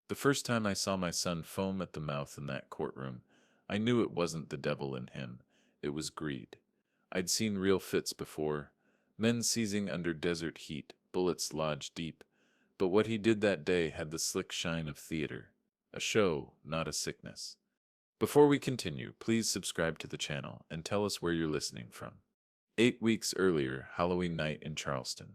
The first time I saw my son foam at the mouth in that courtroom, I knew it wasn't the devil in him, it was greed. I'd seen real fits before, men seizing under desert heat, bullets lodged deep, but what he did that day had the slick shine of theater, a show, not a sickness. Before we continue, please subscribe to the channel and tell us where you're listening from. 8 weeks earlier, Halloween night in Charleston.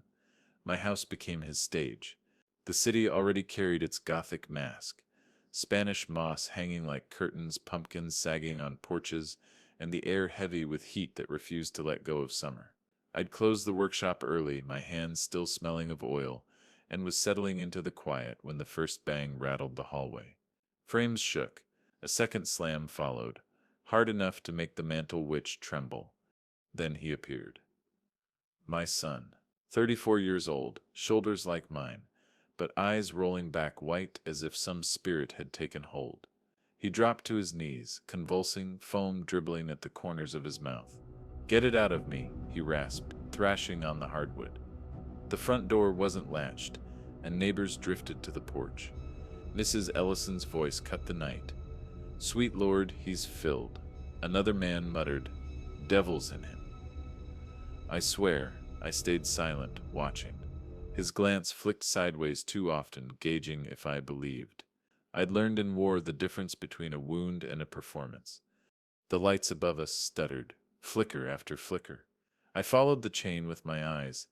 My house became his stage. The city already carried its Gothic mask. Spanish moss hanging like curtains, pumpkins sagging on porches, and the air heavy with heat that refused to let go of summer. I'd closed the workshop early, my hands still smelling of oil, and was settling into the quiet when the first bang rattled the hallway. Frames shook. A second slam followed, hard enough to make the mantel witch tremble. Then he appeared. My son, 34 years old, shoulders like mine, but eyes rolling back white as if some spirit had taken hold. He dropped to his knees, convulsing, foam dribbling at the corners of his mouth. "Get it out of me," he rasped, thrashing on the hardwood. The front door wasn't latched, and neighbors drifted to the porch. Mrs. Ellison's voice cut the night. "Sweet Lord, he's filled." Another man muttered, "Devil's in him." I swear, I stayed silent, watching. His glance flicked sideways too often, gauging if I believed. I'd learned in war the difference between a wound and a performance. The lights above us stuttered, flicker after flicker. I followed the chain with my eyes.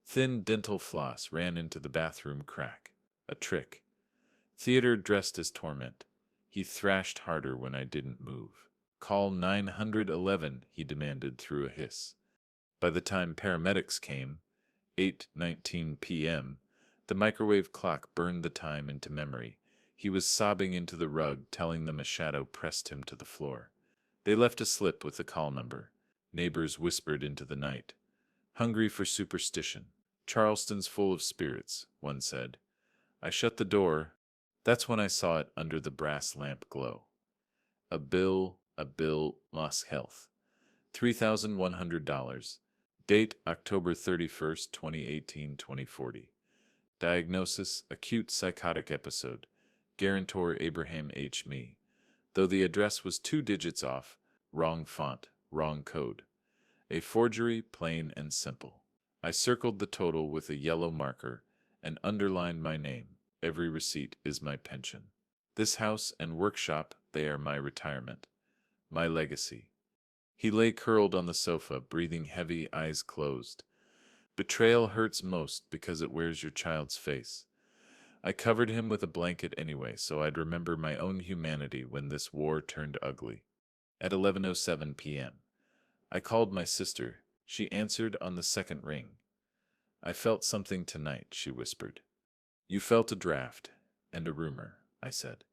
Thin dental floss ran into the bathroom crack. A trick. Theater dressed as torment. He thrashed harder when I didn't move. "Call 911, he demanded through a hiss. By the time paramedics came, 8:19 p.m., the microwave clock burned the time into memory. He was sobbing into the rug, telling them a shadow pressed him to the floor. They left a slip with the call number. Neighbors whispered into the night. "Hungry for superstition. Charleston's full of spirits," one said. I shut the door. That's when I saw it under the brass lamp glow. A bill, Moss Health. $3,100. Date October 31st, 2018-2040. Diagnosis: acute psychotic episode. Guarantor Abraham H. Me. Though the address was 2 digits off, wrong font, wrong code. A forgery, plain and simple. I circled the total with a yellow marker and underlined my name. Every receipt is my pension. This house and workshop, they are my retirement. My legacy. He lay curled on the sofa, breathing heavy, eyes closed. Betrayal hurts most because it wears your child's face. I covered him with a blanket anyway, so I'd remember my own humanity when this war turned ugly. At 11:07 p.m., I called my sister. She answered on the second ring. "I felt something tonight," she whispered. "You felt a draft and a rumor," I said.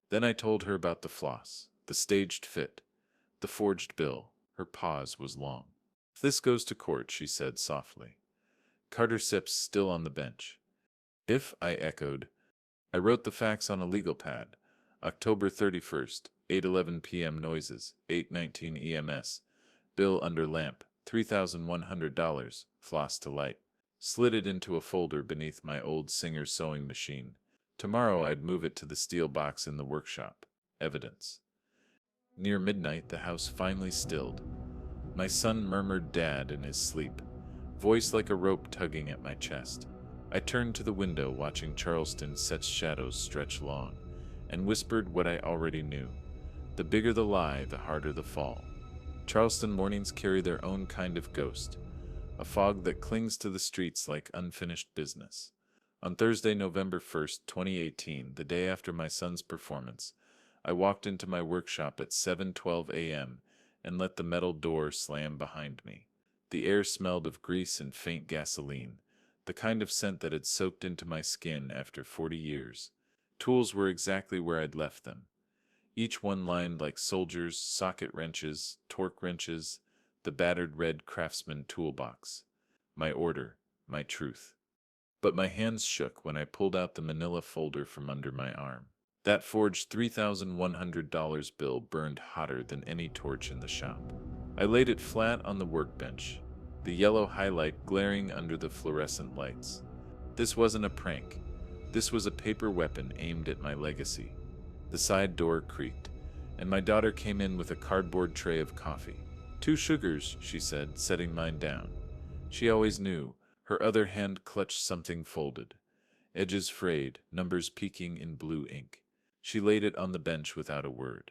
Then I told her about the floss, the staged fit, the forged bill. Her pause was long. "This goes to court," she said softly. Carter Sips still on the bench. "If," I echoed. I wrote the facts on a legal pad. October 31st, 8:11 p.m. noises, 8:19 EMS. Bill under lamp, $3,100, floss to light. Slid it into a folder beneath my old Singer sewing machine. Tomorrow I'd move it to the steel box in the workshop. Evidence. Near midnight the house finally stilled. My son murmured "Dad" in his sleep, voice like a rope tugging at my chest. I turned to the window, watching Charleston set shadows stretch long, and whispered what I already knew. The bigger the lie, the harder the fall. Charleston mornings carry their own kind of ghost, a fog that clings to the streets like unfinished business. On Thursday, November 1st, 2018, the day after my son's performance, I walked into my workshop at 7:12 a.m. and let the metal door slam behind me. The air smelled of grease and faint gasoline, the kind of scent that had soaked into my skin after 40 years. Tools were exactly where I'd left them, each one lined like soldiers, socket wrenches, torque wrenches, the battered red Craftsman toolbox. My order, my truth. But my hands shook when I pulled out the manila folder from under my arm. That forged $3,100 bill burned hotter than any torch in the shop. I laid it flat on the workbench, the yellow highlight glaring under the fluorescent lights. This wasn't a prank. This was a paper weapon aimed at my legacy. The side door creaked, and my daughter came in with a cardboard tray of coffee. "2 sugars," she said, setting mine down. She always knew. Her other hand clutched something folded, edges frayed, numbers peeking in blue ink. She laid it on the bench without a word.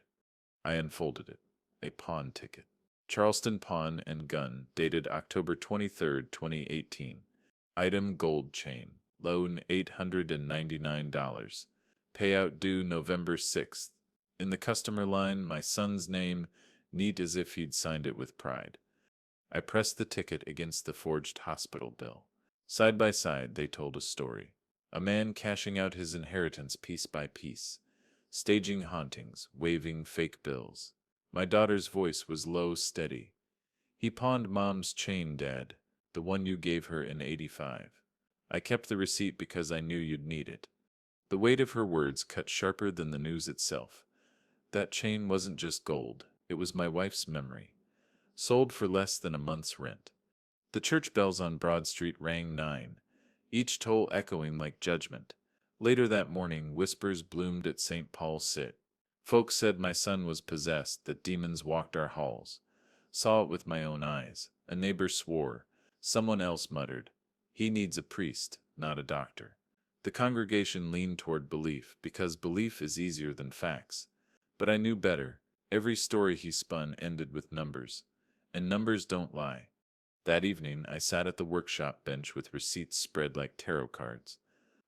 I unfolded it. A pawn ticket. Charleston Pawn and Gun, dated October 23, 2018. Item: gold chain. Loan $899. Payout due November 6th. In the customer line, my son's name, neat as if he'd signed it with pride. I pressed the ticket against the forged hospital bill. Side by side, they told a story. A man cashing out his inheritance piece by piece, staging hauntings, waving fake bills. My daughter's voice was low, steady. "He pawned Mom's chain, Dad, the one you gave her in '85. I kept the receipt because I knew you'd need it." The weight of her words cut sharper than the news itself. That chain wasn't just gold, it was my wife's memory. Sold for less than a month's rent. The church bells on Broad Street rang 9, each toll echoing like judgment. Later that morning, whispers bloomed at St. Paul's Sit. Folks said my son was possessed, that demons walked our halls. Saw it with my own eyes. A neighbor swore. Someone else muttered, "He needs a priest, not a doctor." The congregation leaned toward belief, because belief is easier than facts. But I knew better. Every story he spun ended with numbers. And numbers don't lie. That evening, I sat at the workshop bench with receipts spread like tarot cards.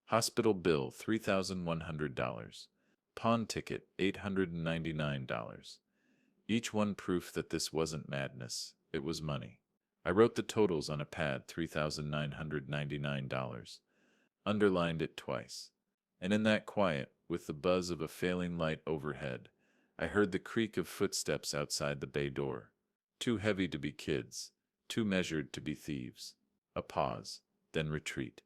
Hospital bill, $3,100. Pawn ticket, $899. Each one proof that this wasn't madness, it was money. I wrote the totals on a pad, $3,999. Underlined it twice. And in that quiet, with the buzz of a failing light overhead, I heard the creak of footsteps outside the bay door. Too heavy to be kids, too measured to be thieves. A pause, then retreat.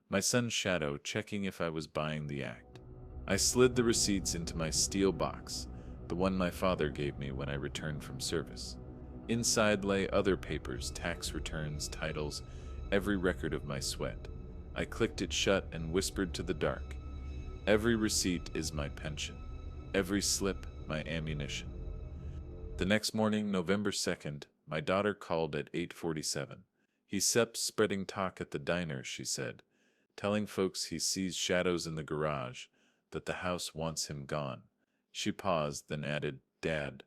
My son's shadow checking if I was buying the act. I slid the receipts into my steel box, the one my father gave me when I returned from service. Inside lay other papers, tax returns, titles, every record of my sweat. I clicked it shut and whispered to the dark, "Every receipt is my pension. Every slip, my ammunition." The next morning, November 2nd, my daughter called at 8:47. "He kept spreading talk at the diner," she said, "telling folks he sees shadows in the garage, that the house wants him gone." She paused, then added, "Dad,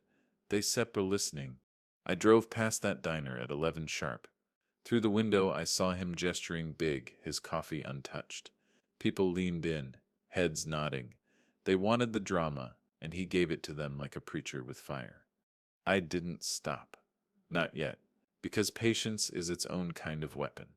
they Sepp are listening." I drove past that diner at 11 sharp. Through the window I saw him gesturing big, his coffee untouched. People leaned in, heads nodding. They wanted the drama, and he gave it to them like a preacher with fire. I didn't stop. Not yet, because patience is its own kind of weapon.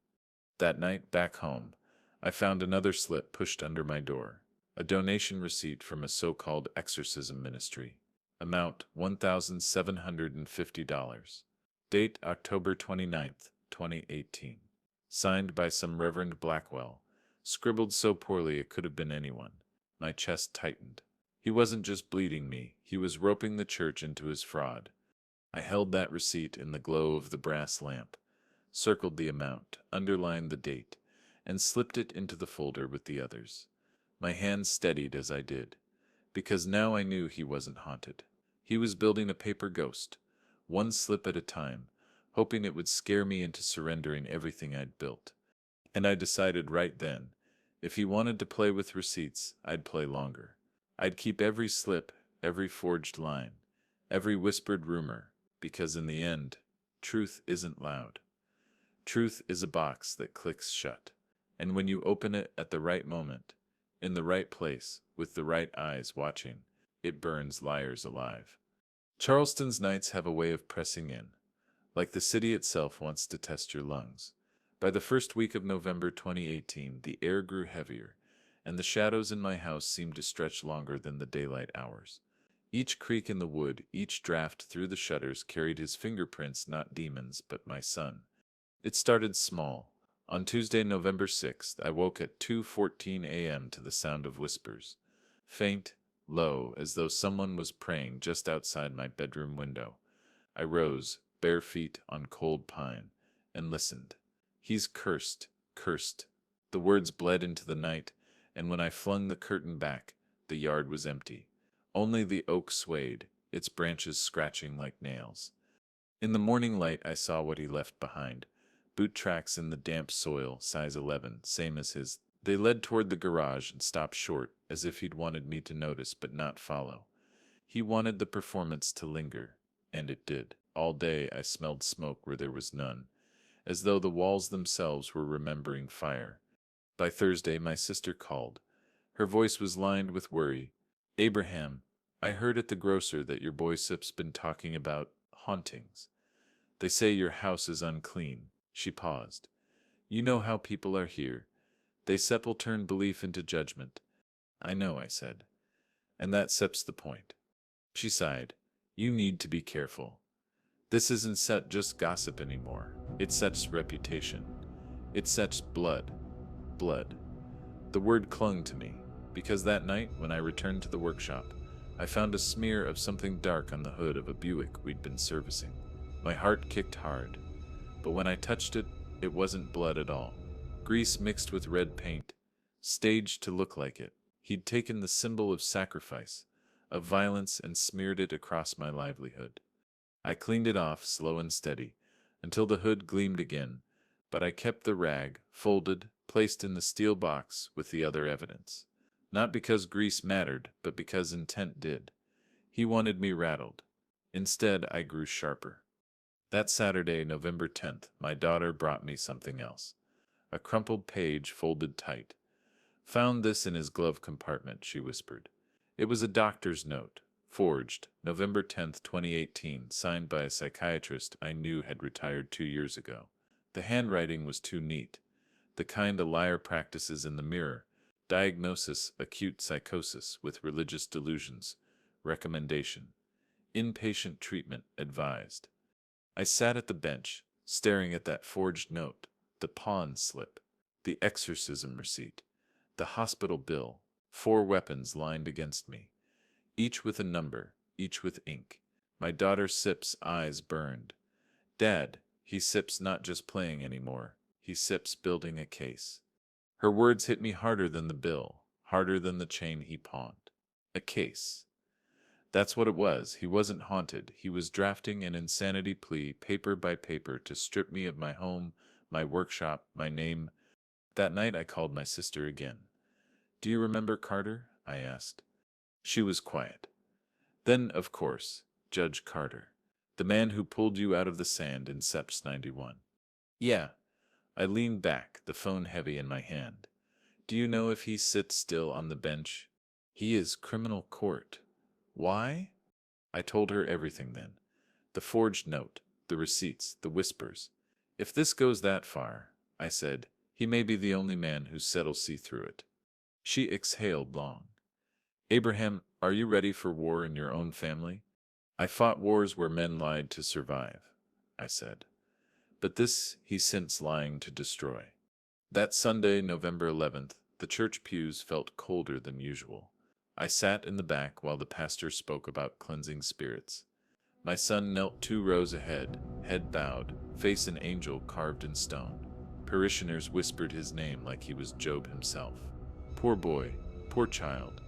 That night, back home, I found another slip pushed under my door. A donation receipt from a so-called exorcism ministry. Amount $1,750. Date October 29th, 2018. Signed by some Reverend Blackwell. Scribbled so poorly it could have been anyone. My chest tightened. He wasn't just bleeding me, he was roping the church into his fraud. I held that receipt in the glow of the brass lamp, circled the amount, underlined the date, and slipped it into the folder with the others. My hands steadied as I did, because now I knew he wasn't haunted. He was building a paper ghost, one slip at a time, hoping it would scare me into surrendering everything I'd built. And I decided right then, if he wanted to play with receipts, I'd play longer. I'd keep every slip, every forged line, every whispered rumor, because in the end, truth isn't loud. Truth is a box that clicks shut, and when you open it at the right moment, in the right place, with the right eyes watching, it burns liars alive. Charleston's nights have a way of pressing in, like the city itself wants to test your lungs. By the first week of November 2018, the air grew heavier, and the shadows in my house seemed to stretch longer than the daylight hours. Each creak in the wood, each draft through the shutters carried his fingerprints, not demons, but my son. It started small. On Tuesday, November 6th, I woke at 2:14 a.m. to the sound of whispers. Faint, low, as though someone was praying just outside my bedroom window. I rose, bare feet on cold pine, and listened. "He's cursed, cursed." The words bled into the night, and when I flung the curtain back, the yard was empty. Only the oak swayed, its branches scratching like nails. In the morning light I saw what he left behind. Boot tracks in the damp soil, size 11, same as his. They led toward the garage and stopped short, as if he'd wanted me to notice but not follow. He wanted the performance to linger, and it did. All day I smelled smoke where there was none, as though the walls themselves were remembering fire. By Thursday my sister called. Her voice was lined with worry. "Abraham, I heard at the grocer that your boy Sip's been talking about hauntings. They say your house is unclean." She paused. "You know how people are here. They Sepp'll turn belief into judgment." "I know," I said. "And that Sepp's the point." She sighed. "You need to be careful. This isn't set just gossip anymore. It sets reputation. It sets blood. Blood." The word clung to me, because that night, when I returned to the workshop, I found a smear of something dark on the hood of a Buick we'd been servicing. My heart kicked hard, but when I touched it, it wasn't blood at all. Grease mixed with red paint, staged to look like it. He'd taken the symbol of sacrifice, of violence, and smeared it across my livelihood. I cleaned it off, slow and steady, until the hood gleamed again, but I kept the rag, folded, placed in the steel box with the other evidence. Not because grease mattered, but because intent did. He wanted me rattled. Instead, I grew sharper. That Saturday, November 10th, my daughter brought me something else. A crumpled page folded tight. "Found this in his glove compartment," she whispered. It was a doctor's note, forged, November 10th, 2018, signed by a psychiatrist I knew had retired 2 years ago. The handwriting was too neat, the kind a liar practices in the mirror. Diagnosis: acute psychosis with religious delusions. Recommendation: inpatient treatment advised. I sat at the bench, staring at that forged note, the pawn slip, the exorcism receipt, the hospital bill, 4 weapons lined against me, each with a number, each with ink. My daughter Sip's eyes burned. "Dad, he Sip's not just playing anymore. He Sip's building a case." Her words hit me harder than the bill, harder than the chain he pawned. A case. That's what it was. He wasn't haunted. He was drafting an insanity plea, paper by paper, to strip me of my home, my workshop, my name. That night I called my sister again. "Do you remember Carter?" I asked. She was quiet. "Then, of course, Judge Carter. The man who pulled you out of the sand in Seps 91. "Yeah." I leaned back, the phone heavy in my hand. "Do you know if he sits still on the bench?" "He is criminal court." "Why?" I told her everything then. The forged note, the receipts, the whispers. "If this goes that far," I said, "he may be the only man who said'll see through it." She exhaled long. "Abraham, are you ready for war in your own family?" "I fought wars where men lied to survive," I said. "But this he's since lying to destroy." That Sunday, November 11th, the church pews felt colder than usual. I sat in the back while the pastor spoke about cleansing spirits. My son knelt 2 rows ahead, head bowed, face an angel carved in stone. Parishioners whispered his name like he was Job himself. Poor boy, poor child.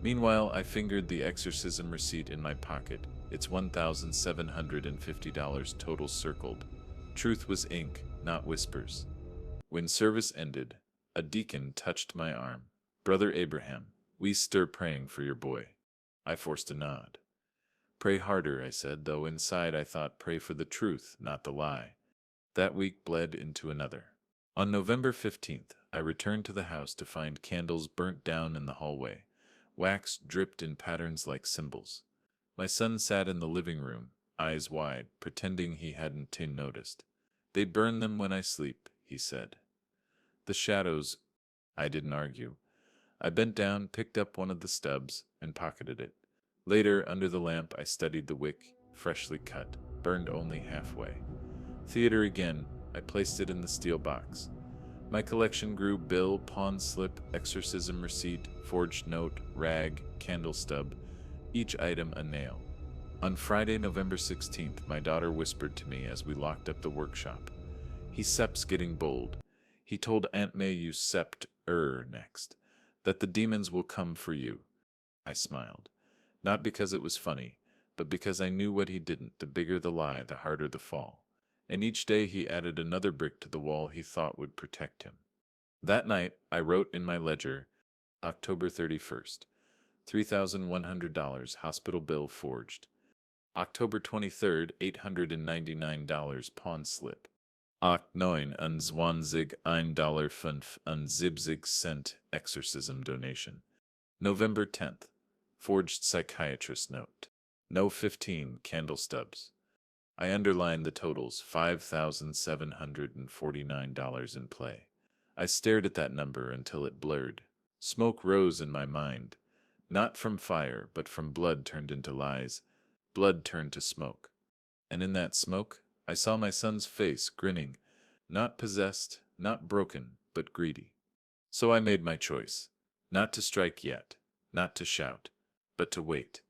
Meanwhile, I fingered the exorcism receipt in my pocket, its $1,750 total circled. Truth was ink, not whispers. When service ended, a deacon touched my arm. "Brother Abraham, we stir praying for your boy." I forced a nod. "Pray harder," I said, though inside I thought, pray for the truth, not the lie. That week bled into another. On November 15th, I returned to the house to find candles burnt down in the hallway. Wax dripped in patterns like symbols. My son sat in the living room, eyes wide, pretending he hadn't noticed. "They burn them when I sleep," he said. "The shadows." I didn't argue. I bent down, picked up one of the stubs, and pocketed it. Later, under the lamp, I studied the wick, freshly cut, burned only halfway. Theater again. I placed it in the steel box. My collection grew: bill, pawn slip, exorcism receipt, forged note, rag, candle stub, each item a nail. On Friday, November 16th, my daughter whispered to me as we locked up the workshop. "He Sep's getting bold. He told Aunt May you sept next. That the demons will come for you. I smiled. Not because it was funny, but because I knew what he didn't. The bigger the lie, the harder the fall. And each day he added another brick to the wall he thought would protect him. That night, I wrote in my ledger, October 31st, $3,100 hospital bill forged. October 23rd, $899 pawn slip. Oct 9 $1,021 exorcism donation. November 10th, forged psychiatrist note. No 15 candle stubs. I underlined the totals, $5,749 in play. I stared at that number until it blurred. Smoke rose in my mind, not from fire, but from blood turned into lies, blood turned to smoke. And in that smoke, I saw my son's face, grinning, not possessed, not broken, but greedy. So I made my choice, not to strike yet, not to shout, but to wait.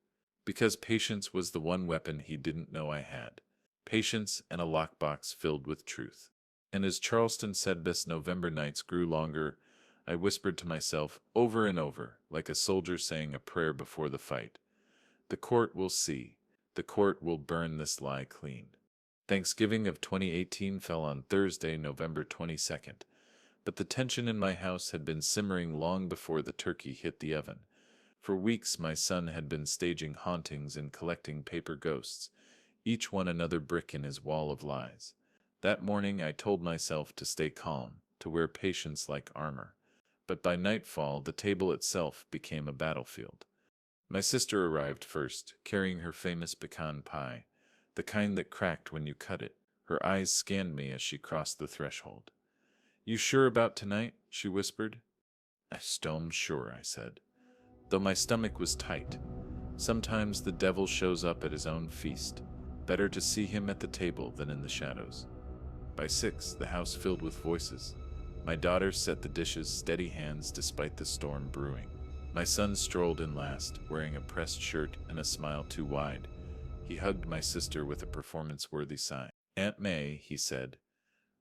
Because patience was the one weapon he didn't know I had. Patience and a lockbox filled with truth. And as Charleston said best, November nights grew longer. I whispered to myself over and over, like a soldier saying a prayer before the fight. The court will see. The court will burn this lie clean. Thanksgiving of 2018 fell on Thursday, November 22nd. But the tension in my house had been simmering long before the turkey hit the oven. For weeks my son had been staging hauntings and collecting paper ghosts, each one another brick in his wall of lies. That morning I told myself to stay calm, to wear patience like armor. But by nightfall the table itself became a battlefield. My sister arrived first, carrying her famous pecan pie, the kind that cracked when you cut it. Her eyes scanned me as she crossed the threshold. "You sure about tonight?" she whispered. "I'm stone sure," I said, though my stomach was tight. Sometimes the devil shows up at his own feast. Better to see him at the table than in the shadows. By 6, the house filled with voices. My daughter set the dishes, steady hands despite the storm brewing. My son strolled in last, wearing a pressed shirt and a smile too wide. He hugged my sister with a performance-worthy sigh. "Aunt May," he said,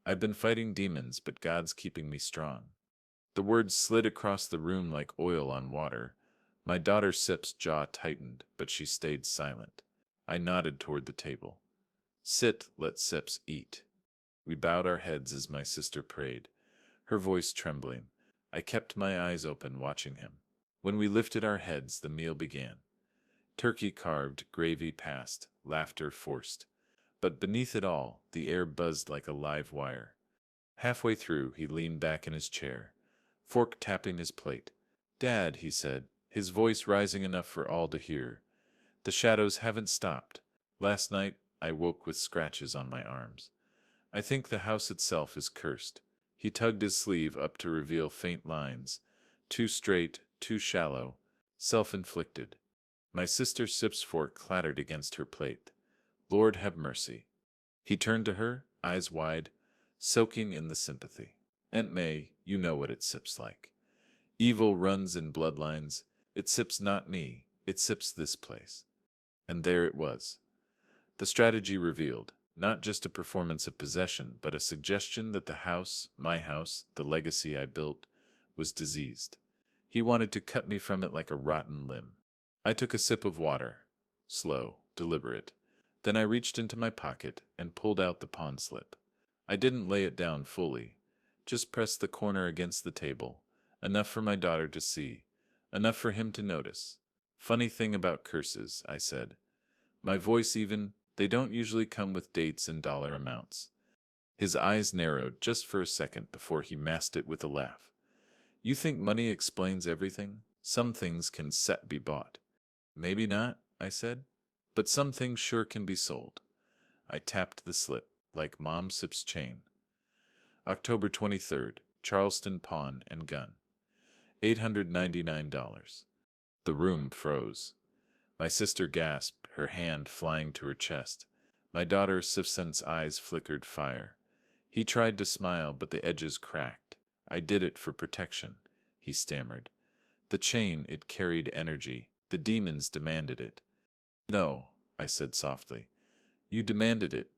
"I've been fighting demons, but God's keeping me strong." The words slid across the room like oil on water. My daughter Sip's jaw tightened, but she stayed silent. I nodded toward the table. "Sit, let Sips eat." We bowed our heads as my sister prayed, her voice trembling. I kept my eyes open, watching him. When we lifted our heads, the meal began. Turkey carved, gravy passed, laughter forced. But beneath it all, the air buzzed like a live wire. Halfway through, he leaned back in his chair, fork tapping his plate. "Dad," he said, his voice rising enough for all to hear, "the shadows haven't stopped. Last night, I woke with scratches on my arms. I think the house itself is cursed." He tugged his sleeve up to reveal faint lines, too straight, too shallow, self-inflicted. My sister Sip's fork clattered against her plate. "Lord have mercy." He turned to her, eyes wide, soaking in the sympathy. "Aunt May, you know what it sips like. Evil runs in bloodlines. It sips not me, it sips this place." And there it was. The strategy revealed, not just a performance of possession, but a suggestion that the house, my house, the legacy I built, was diseased. He wanted to cut me from it like a rotten limb. I took a sip of water, slow, deliberate. Then I reached into my pocket and pulled out the pawn slip. I didn't lay it down fully, just pressed the corner against the table, enough for my daughter to see, enough for him to notice. "Funny thing about curses," I said. My voice even, "they don't usually come with dates and dollar amounts." His eyes narrowed just for a second before he masked it with a laugh. "You think money explains everything? Some things can be bought." "Maybe not," I said, "but some things sure can be sold." I tapped the slip, like Mom Sip's chain. October 23rd, Charleston Pawn and Gun. $899. The room froze. My sister gasped, her hand flying to her chest. My daughter Sifsen's eyes flickered fire. He tried to smile, but the edges cracked. "I did it for protection," he stammered. "The chain, it carried energy. The demons demanded it." "No," I said softly. "You demanded it."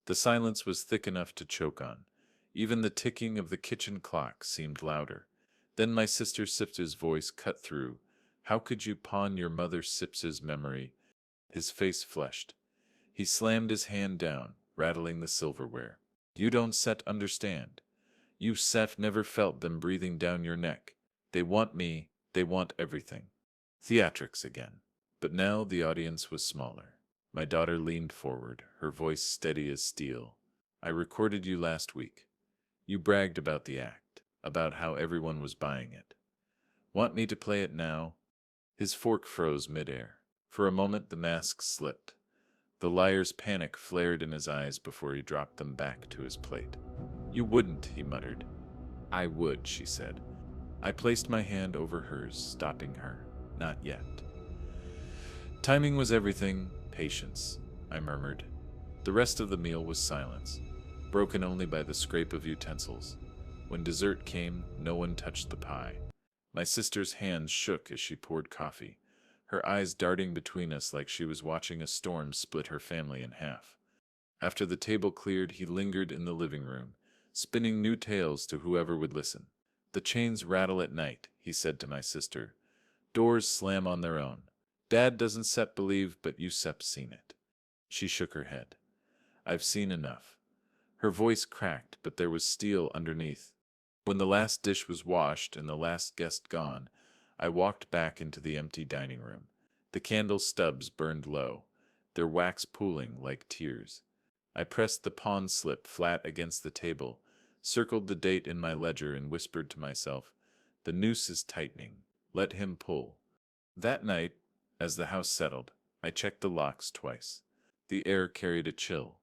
The silence was thick enough to choke on. Even the ticking of the kitchen clock seemed louder. Then my sister Sips's voice cut through. How could you pawn your mother Sips's memory? His face flushed. He slammed his hand down, rattling the silverware. You don't set understand. You Seth never felt them breathing down your neck. They want me, they want everything. Theatrics again. But now the audience was smaller. My daughter leaned forward, her voice steady as steel. I recorded you last week. You bragged about the act, about how everyone was buying it. Want me to play it now? His fork froze midair. For a moment the mask slipped. The liar's panic flared in his eyes before he dropped them back to his plate. You wouldn't, he muttered. I would, she said. I placed my hand over hers, stopping her. Not yet. Timing was everything, patience, I murmured. The rest of the meal was silence, broken only by the scrape of utensils. When dessert came, no one touched the pie. My sister's hands shook as she poured coffee, her eyes darting between us like she was watching a storm split her family in half. After the table cleared, he lingered in the living room, spinning new tales to whoever would listen. The chains rattle at night, he said to my sister. Doors slam on their own. Dad doesn't Sep believe, but you Sep seen it. She shook her head. I've seen enough. Her voice cracked, but there was steel underneath. When the last dish was washed and the last guest gone, I walked back into the empty dining room. The candle stubs burned low, their wax pooling like tears. I pressed the pawn slip flat against the table, circled the date in my ledger, and whispered to myself, the noose is tightening. Let him pull. That night, as the house settled, I checked the locks twice. The air carried a chill,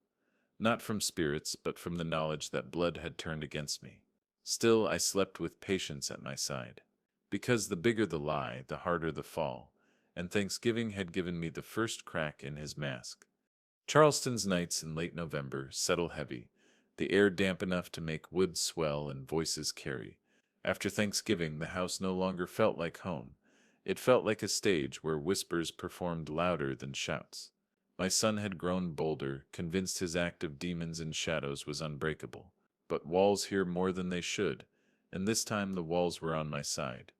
not from spirits, but from the knowledge that blood had turned against me. Still, I slept with patience at my side. Because the bigger the lie, the harder the fall, and Thanksgiving had given me the first crack in his mask. Charleston's nights in late November settle heavy, the air damp enough to make wood swell and voices carry. After Thanksgiving, the house no longer felt like home. It felt like a stage where whispers performed louder than shouts. My son had grown bolder, convinced his act of demons and shadows was unbreakable. But walls hear more than they should, and this time the walls were on my side.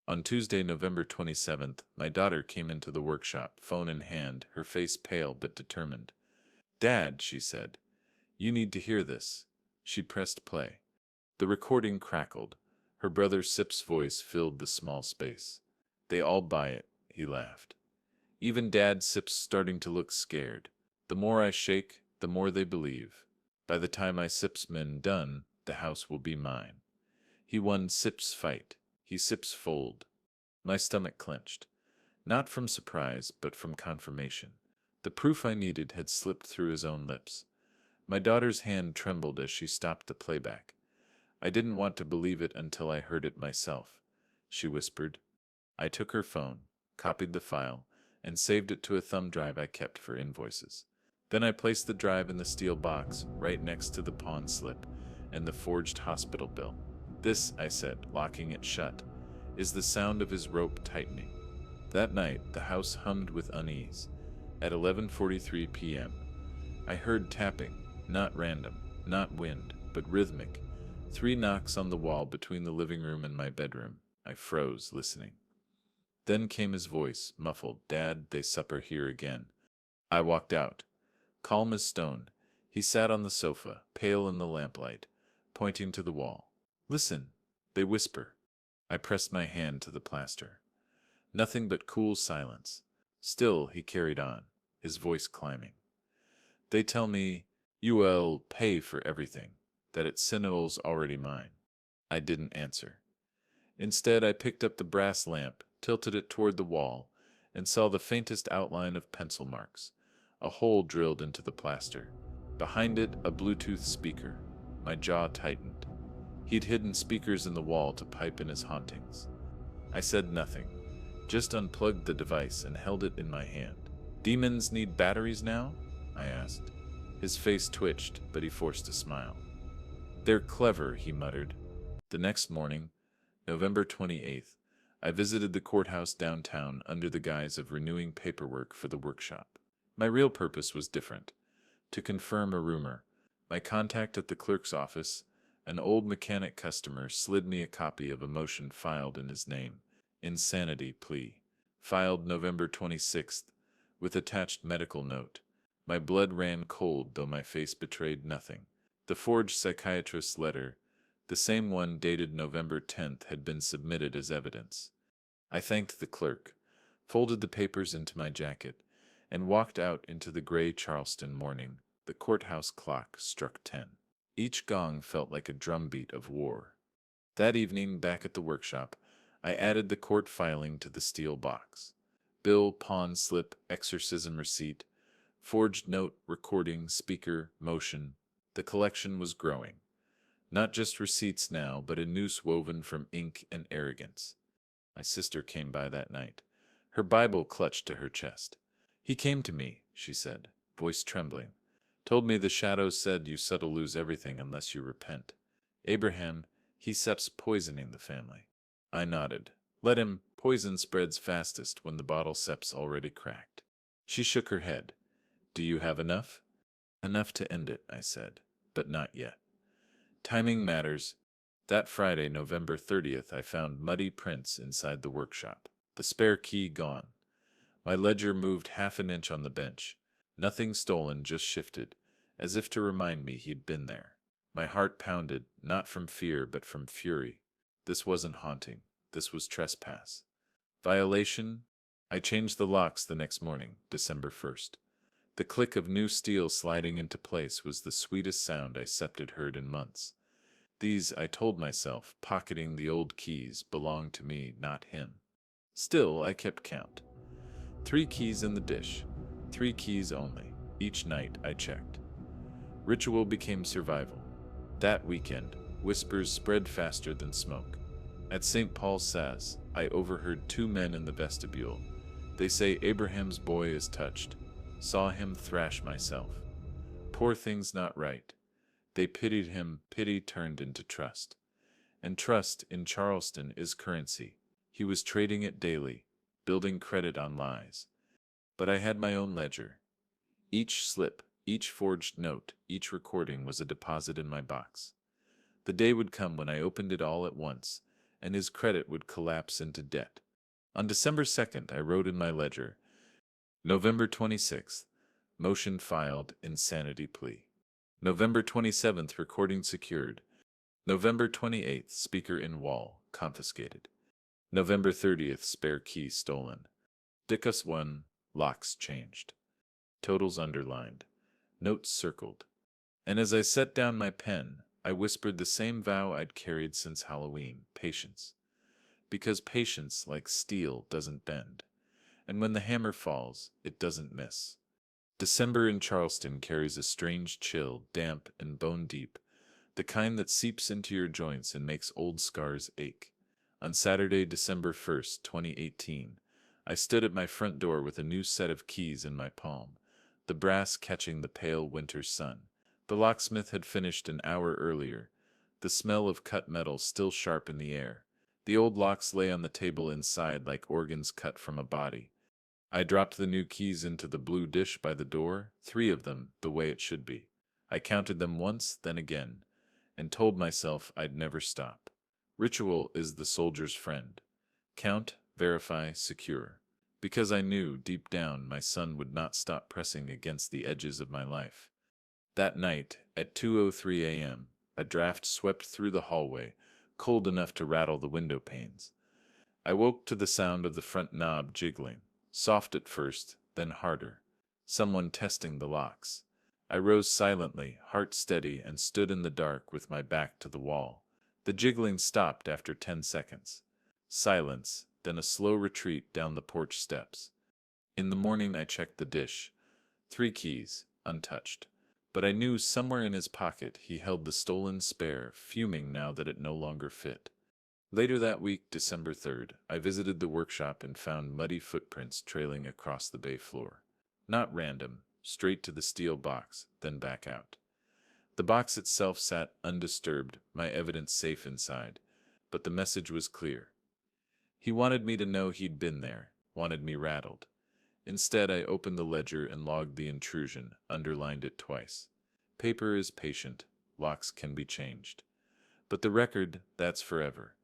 On Tuesday, November 27th, my daughter came into the workshop, phone in hand, her face pale but determined. Dad, she said, you need to hear this. She pressed play. The recording crackled. Her brother Sip's voice filled the small space. They all buy it, he laughed. Even Dad Sip's starting to look scared. The more I shake, the more they believe. By the time I Sip's men done, the house will be mine. He won Sip's fight. He Sip's fold. My stomach clenched. Not from surprise, but from confirmation. The proof I needed had slipped through his own lips. My daughter's hand trembled as she stopped the playback. I didn't want to believe it until I heard it myself. She whispered. I took her phone, copied the file, and saved it to a thumb drive I kept for invoices. Then I placed the drive in the steel box right next to the pawn slip and the forged hospital bill. This, I said, locking it shut, is the sound of his rope tightening. That night, the house hummed with unease. At 11:43 p.m., I heard tapping, not random, not wind, but rhythmic. 3 knocks on the wall between the living room and my bedroom. I froze, listening. Then came his voice, muffled. Dad, they supper here again. I walked out. Calm as stone, he sat on the sofa, pale in the lamplight, pointing to the wall. Listen, they whisper. I pressed my hand to the plaster. Nothing but cool silence. Still, he carried on, his voice climbing. They tell me, you will pay for everything, that it's Sinol's already mine. I didn't answer. Instead, I picked up the brass lamp, tilted it toward the wall, and saw the faintest outline of pencil marks, a hole drilled into the plaster. Behind it, a Bluetooth speaker. My jaw tightened. He'd hidden speakers in the wall to pipe in his hauntings. I said nothing, just unplugged the device and held it in my hand. Demons need batteries now? I asked. His face twitched, but he forced a smile. They're clever, he muttered. The next morning, November 28th, I visited the courthouse downtown under the guise of renewing paperwork for the workshop. My real purpose was different. To confirm a rumor, my contact at the clerk's office, An old mechanic customer slid me a copy of a motion filed in his name. Insanity plea. Filed November 26th, with attached medical note. My blood ran cold, though my face betrayed nothing. The forged psychiatrist's letter, the same one dated November 10th, had been submitted as evidence. I thanked the clerk, folded the papers into my jacket, and walked out into the gray Charleston morning. The courthouse clock struck 10. Each gong felt like a drumbeat of war. That evening, back at the workshop, I added the court filing to the steel box. Bill, pawn slip, exorcism receipt, forged note, recording, speaker, motion. The collection was growing. Not just receipts now, but a noose woven from ink and arrogance. My sister came by that night, her Bible clutched to her chest. "He came to me," she said, voice trembling. "Told me the shadows said you subtle lose everything unless you repent. Abraham, he seps poisoning the family." I nodded. "Let him. Poison spreads fastest when the bottle sep's already cracked." She shook her head. "Do you have enough?" "Enough to end it," I said, "but not yet. Timing matters." That Friday, November 30th, I found muddy prints inside the workshop. The spare key gone. My ledger moved half an inch on the bench. Nothing stolen, just shifted, as if to remind me he'd been there. My heart pounded, not from fear, but from fury. This wasn't haunting. This was trespass. Violation? I changed the locks the next morning, December 1st. The click of new steel sliding into place was the sweetest sound I had heard in months. These, I told myself, pocketing the old keys, belonged to me, not him. Still, I kept count. 3 keys in the dish. 3 keys only. Each night I checked. Ritual became survival. That weekend, whispers spread faster than smoke. At St. Paul's Saz, I overheard 2 men in the vestibule. They say Abraham's boy is touched. Saw him thrash myself. Poor thing's not right. They pitied him. Pity turned into trust. And trust in Charleston is currency. He was trading it daily, building credit on lies. But I had my own ledger. Each slip, each forged note, each recording was a deposit in my box. The day would come when I opened it all at once, and his credit would collapse into debt. On December 2nd, I wrote in my ledger, November 26th, motion filed, insanity plea. November 27th, recording secured. November 28th, speaker in wall, confiscated. November 30th, spare key stolen. Dicus 1, locks changed. Totals underlined. Notes circled. And as I set down my pen, I whispered the same vow I'd carried since Halloween, patience. Because patience, like steel, doesn't bend. And when the hammer falls, it doesn't miss. December in Charleston carries a strange chill, damp and bone-deep, the kind that seeps into your joints and makes old scars ache. On Saturday, December 1st, 2018, I stood at my front door with a new set of keys in my palm, the brass catching the pale winter sun. The locksmith had finished an hour earlier, the smell of cut metal still sharp in the air. The old locks lay on the table inside like organs cut from a body. I dropped the new keys into the blue dish by the door, 3 of them, the way it should be. I counted them once, then again, and told myself I'd never stop. Ritual is the soldier's friend. Count, verify, secure. Because I knew, deep down, my son would not stop pressing against the edges of my life. That night, at 2:03 a.m., a draft swept through the hallway, cold enough to rattle the window panes. I woke to the sound of the front knob jiggling. Soft at first, then harder. Someone testing the locks. I rose silently, heart steady, and stood in the dark with my back to the wall. The jiggling stopped after 10 seconds. Silence, then a slow retreat down the porch steps. In the morning I checked the dish. 3 keys, untouched. But I knew somewhere in his pocket he held the stolen spare, fuming now that it no longer fit. Later that week, December 3rd, I visited the workshop and found muddy footprints trailing across the bay floor. Not random, straight to the steel box, then back out. The box itself sat undisturbed, my evidence safe inside, but the message was clear. He wanted me to know he'd been there, wanted me rattled. Instead, I opened the ledger and logged the intrusion, underlined it twice. Paper is patient, locks can be changed. But the record, that's forever.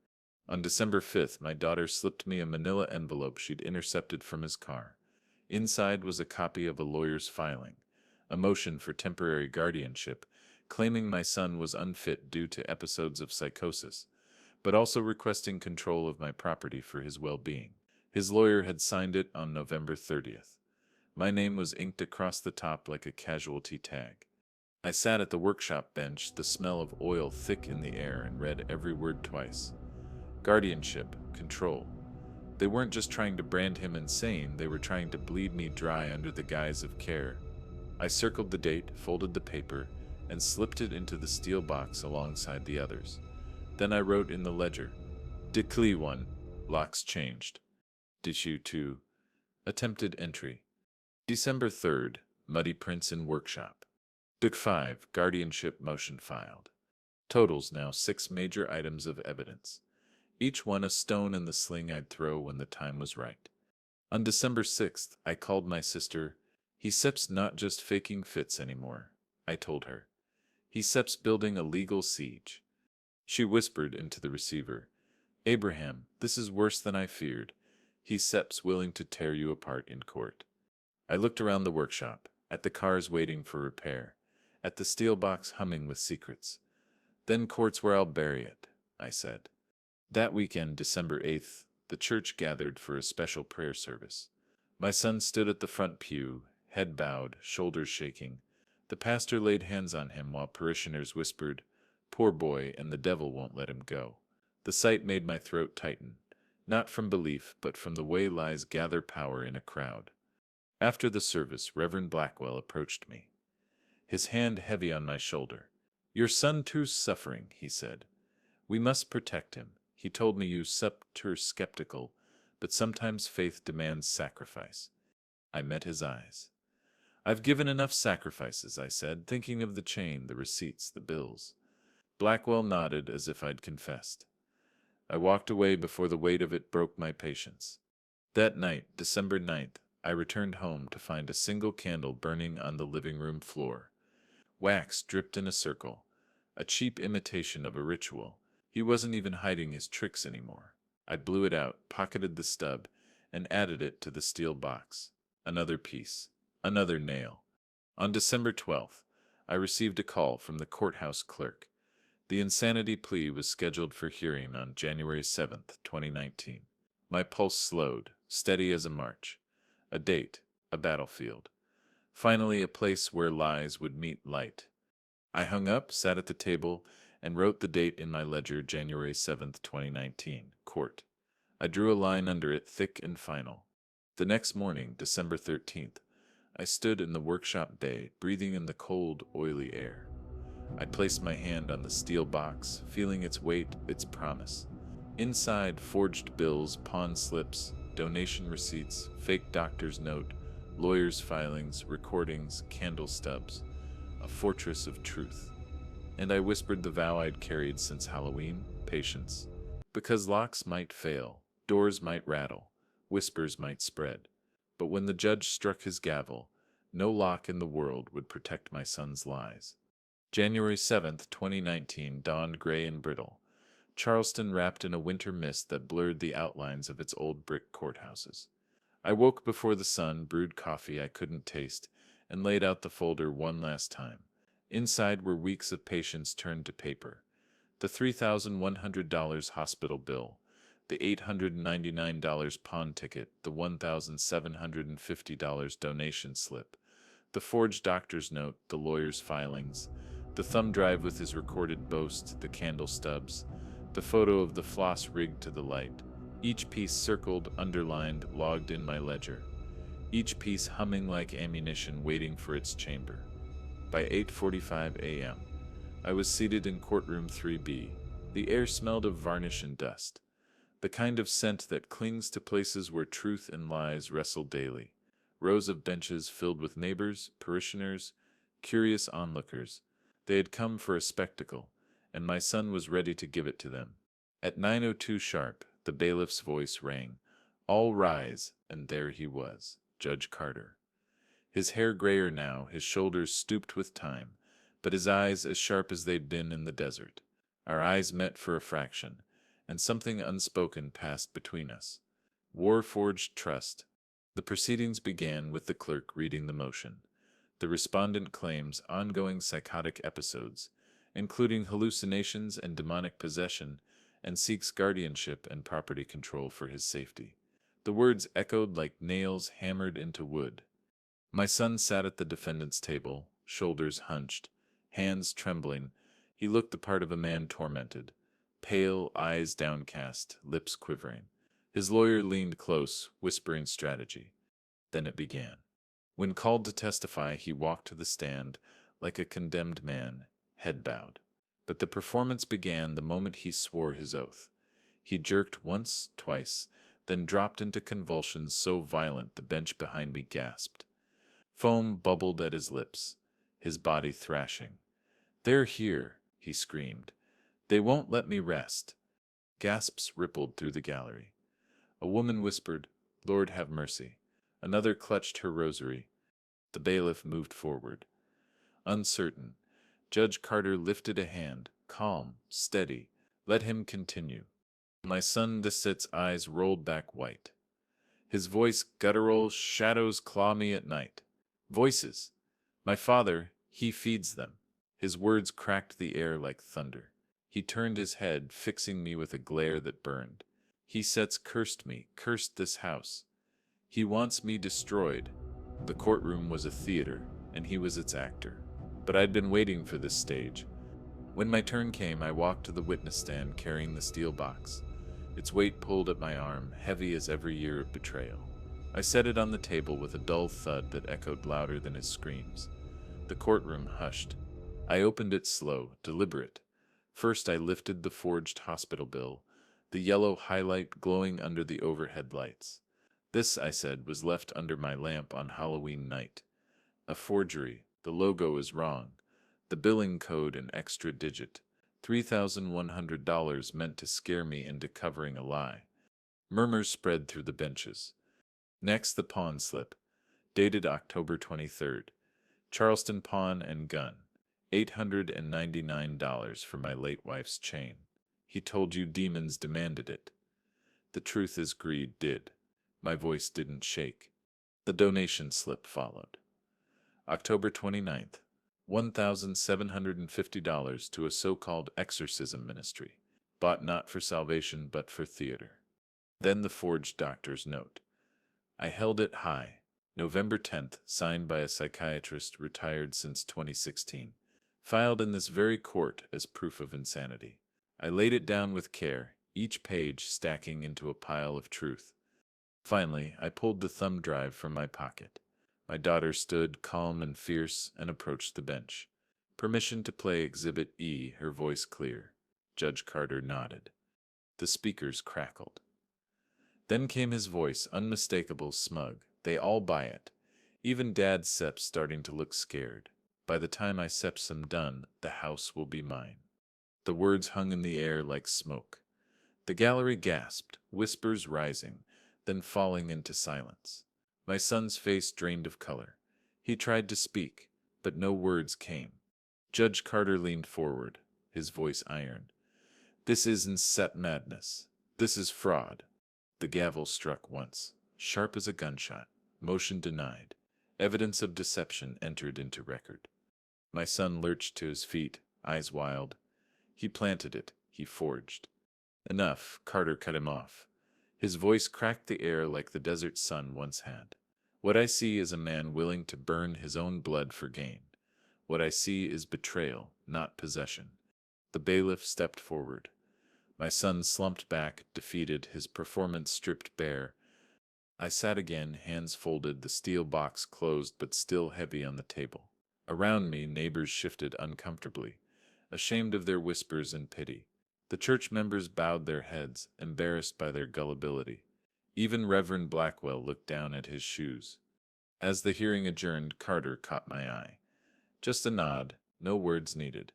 On December 5th, my daughter slipped me a manila envelope she'd intercepted from his car. Inside was a copy of a lawyer's filing, a motion for temporary guardianship, claiming my son was unfit due to episodes of psychosis, but also requesting control of my property for his well-being. His lawyer had signed it on November 30th. My name was inked across the top like a casualty tag. I sat at the workshop bench, the smell of oil thick in the air, and read every word twice. Guardianship, control. They weren't just trying to brand him insane, they were trying to bleed me dry under the guise of care. I circled the date, folded the paper, and slipped it into the steel box alongside the others. Then I wrote in the ledger, Declee 1, locks changed. Issue 2, attempted entry. December 3rd, muddy prints in workshop. Dec 5, guardianship motion filed. Totals now 6 major items of evidence. Each one a stone in the sling I'd throw when the time was right. On December 6th, I called my sister. He Sep's not just faking fits anymore, I told her. He Sep's building a legal siege. She whispered into the receiver, Abraham, this is worse than I feared. He Sep's willing to tear you apart in court. I looked around the workshop, at the cars waiting for repair, at the steel box humming with secrets. Then court's where I'll bury it, I said. That weekend, December 8th, the church gathered for a special prayer service. My son stood at the front pew, head bowed, shoulders shaking. The pastor laid hands on him while parishioners whispered, Poor boy, and the devil won't let him go. The sight made my throat tighten, not from belief, but from the way lies gather power in a crowd. After the service, Reverend Blackwell approached me, his hand heavy on my shoulder. Your son too's suffering, he said. We must protect him. He told me you were skeptical, but sometimes faith demands sacrifice. I met his eyes. I've given enough sacrifices, I said, thinking of the chain, the receipts, the bills. Blackwell nodded as if I'd confessed. I walked away before the weight of it broke my patience. That night, December 9th, I returned home to find a single candle burning on the living room floor. Wax dripped in a circle, a cheap imitation of a ritual. He wasn't even hiding his tricks anymore. I blew it out, pocketed the stub, and added it to the steel box. Another piece. Another nail. On December 12th, I received a call from the courthouse clerk. The insanity plea was scheduled for hearing on January 7th, 2019. My pulse slowed, steady as a march. A date, a battlefield. Finally, a place where lies would meet light. I hung up, sat at the table, and wrote the date in my ledger, January 7th, 2019, court. I drew a line under it, thick and final. The next morning, December 13th, I stood in the workshop bay, breathing in the cold, oily air. I placed my hand on the steel box, feeling its weight, its promise. Inside, forged bills, pawn slips, donation receipts, fake doctor's note, lawyers' filings, recordings, candle stubs. A fortress of truth. And I whispered the vow I'd carried since Halloween, patience. Because locks might fail, doors might rattle, whispers might spread. But when the judge struck his gavel, no lock in the world would protect my son's lies. January 7th, 2019 dawned gray and brittle. Charleston wrapped in a winter mist that blurred the outlines of its old brick courthouses. I woke before the sun, brewed coffee I couldn't taste, and laid out the folder one last time. Inside were weeks of patience turned to paper. The $3,100 hospital bill, the $899 pawn ticket, the $1,750 donation slip, the forged doctor's note, the lawyer's filings, the thumb drive with his recorded boast, the candle stubs, the photo of the floss rigged to the light, each piece circled, underlined, logged in my ledger, each piece humming like ammunition waiting for its chamber. By 8:45 a.m., I was seated in courtroom 3B. The air smelled of varnish and dust, the kind of scent that clings to places where truth and lies wrestle daily. Rows of benches filled with neighbors, parishioners, curious onlookers. They had come for a spectacle, and my son was ready to give it to them. At 9:02 sharp, the bailiff's voice rang. All rise, and there he was, Judge Carter. His hair grayer now, his shoulders stooped with time, but his eyes as sharp as they'd been in the desert. Our eyes met for a fraction, and something unspoken passed between us. War forged trust. The proceedings began with the clerk reading the motion. The respondent claims ongoing psychotic episodes, including hallucinations and demonic possession, and seeks guardianship and property control for his safety. The words echoed like nails hammered into wood. My son sat at the defendant's table, shoulders hunched, hands trembling. He looked the part of a man tormented, pale, eyes downcast, lips quivering. His lawyer leaned close, whispering strategy. Then it began. When called to testify, he walked to the stand like a condemned man, head bowed. But the performance began the moment he swore his oath. He jerked once, twice, then dropped into convulsions so violent the bench behind me gasped. Foam bubbled at his lips, his body thrashing. "They're here," he screamed. "They won't let me rest." Gasps rippled through the gallery. A woman whispered, "Lord have mercy." Another clutched her rosary. The bailiff moved forward. Uncertain, Judge Carter lifted a hand, calm, steady. "Let him continue." My son Deset's eyes rolled back white. His voice guttural, "Shadows claw me at night." Voices! My father, he feeds them. His words cracked the air like thunder. He turned his head, fixing me with a glare that burned. "He sets cursed me, cursed this house. He wants me destroyed." The courtroom was a theater, and he was its actor. But I'd been waiting for this stage. When my turn came, I walked to the witness stand carrying the steel box. Its weight pulled at my arm, heavy as every year of betrayal. I set it on the table with a dull thud that echoed louder than his screams. The courtroom hushed. I opened it slow, deliberate. First I lifted the forged hospital bill, the yellow highlight glowing under the overhead lights. "This," I said, "was left under my lamp on Halloween night. A forgery. The logo is wrong. The billing code an extra digit. $3,100 meant to scare me into covering a lie." Murmurs spread through the benches. Next the pawn slip, dated October 23rd. Charleston pawn and gun. $899 for my late wife's chain. He told you demons demanded it. The truth is greed did. My voice didn't shake. The donation slip followed. October 29th. $1,750 to a so-called exorcism ministry, bought not for salvation but for theater. Then the forged doctor's note. I held it high. November 10th, signed by a psychiatrist retired since 2016, filed in this very court as proof of insanity. I laid it down with care, each page stacking into a pile of truth. Finally, I pulled the thumb drive from my pocket. My daughter stood calm and fierce and approached the bench. "Permission to play Exhibit E," her voice clear. Judge Carter nodded. The speakers crackled. Then came his voice, unmistakable, smug. "They all buy it. Even Dad Sepp's starting to look scared. By the time I Seps'em done, the house will be mine." The words hung in the air like smoke. The gallery gasped, whispers rising, then falling into silence. My son's face drained of color. He tried to speak, but no words came. Judge Carter leaned forward, his voice iron. "This isn't set madness. This is fraud." The gavel struck once, sharp as a gunshot. Motion denied. Evidence of deception entered into record. My son lurched to his feet, eyes wild. "He planted it. He forged." "Enough," Carter cut him off. His voice cracked the air like the desert sun once had. "What I see is a man willing to burn his own blood for gain. What I see is betrayal, not possession." The bailiff stepped forward. My son slumped back, defeated, his performance stripped bare. I sat again, hands folded, the steel box closed but still heavy on the table. Around me, neighbors shifted uncomfortably, ashamed of their whispers and pity. The church members bowed their heads, embarrassed by their gullibility. Even Reverend Blackwell looked down at his shoes. As the hearing adjourned, Carter caught my eye. Just a nod, no words needed.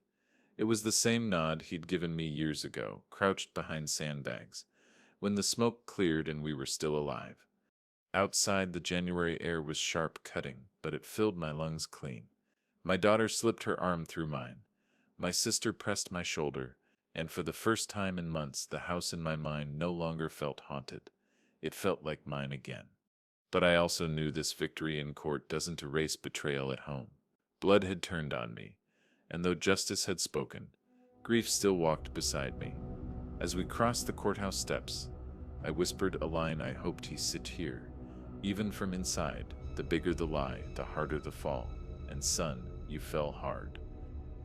It was the same nod he'd given me years ago, crouched behind sandbags, when the smoke cleared and we were still alive. Outside, the January air was sharp cutting, but it filled my lungs clean. My daughter slipped her arm through mine. My sister pressed my shoulder, and for the first time in months the house in my mind no longer felt haunted. It felt like mine again. But I also knew this victory in court doesn't erase betrayal at home. Blood had turned on me, and though justice had spoken, grief still walked beside me. As we crossed the courthouse steps, I whispered a line I hoped he'd sit here. Even from inside, the bigger the lie, the harder the fall. And son, you fell hard.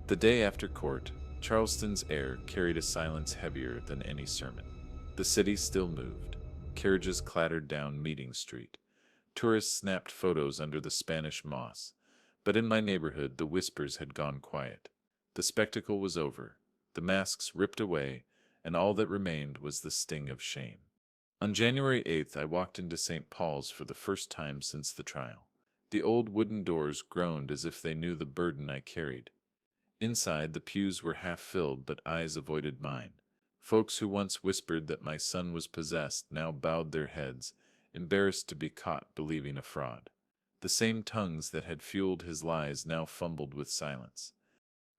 The day after court, Charleston's air carried a silence heavier than any sermon. The city still moved. Carriages clattered down Meeting Street. Tourists snapped photos under the Spanish moss. But in my neighborhood, the whispers had gone quiet. The spectacle was over, the masks ripped away, and all that remained was the sting of shame. On January 8th, I walked into St. Paul's for the first time since the trial. The old wooden doors groaned as if they knew the burden I carried. Inside, the pews were half filled, but eyes avoided mine. Folks who once whispered that my son was possessed now bowed their heads, embarrassed to be caught believing a fraud. The same tongues that had fueled his lies now fumbled with silence.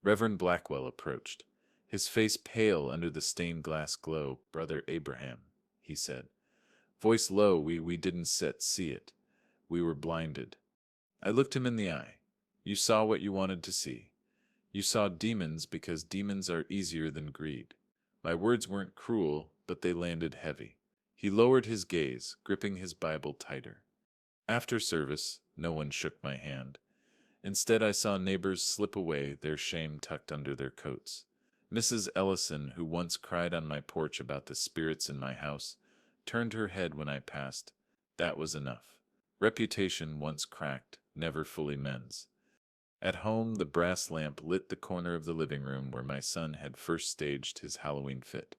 Reverend Blackwell approached, his face pale under the stained glass glow. "Brother Abraham," he said. Voice low, we didn't see it. We were blinded. I looked him in the eye. "You saw what you wanted to see. You saw demons because demons are easier than greed." My words weren't cruel, but they landed heavy. He lowered his gaze, gripping his Bible tighter. After service, no one shook my hand. Instead, I saw neighbors slip away, their shame tucked under their coats. Mrs. Ellison, who once cried on my porch about the spirits in my house, turned her head when I passed. That was enough. Reputation once cracked never fully mends. At home, the brass lamp lit the corner of the living room where my son had first staged his Halloween fit.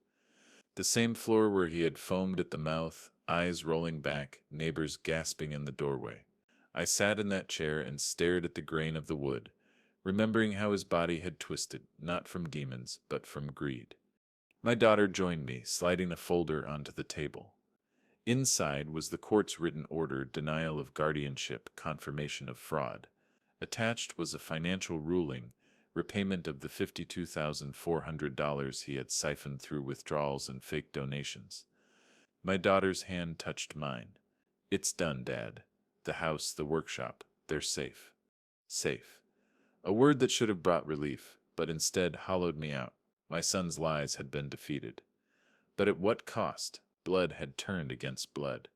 The same floor where he had foamed at the mouth, eyes rolling back, neighbors gasping in the doorway. I sat in that chair and stared at the grain of the wood, remembering how his body had twisted, not from demons, but from greed. My daughter joined me, sliding a folder onto the table. Inside was the court's written order, denial of guardianship, confirmation of fraud. Attached was a financial ruling, repayment of the $52,400 he had siphoned through withdrawals and fake donations. My daughter's hand touched mine. "It's done, Dad. The house, the workshop, they're safe." Safe. A word that should have brought relief, but instead hollowed me out. My son's lies had been defeated. But at what cost? Blood had turned against blood.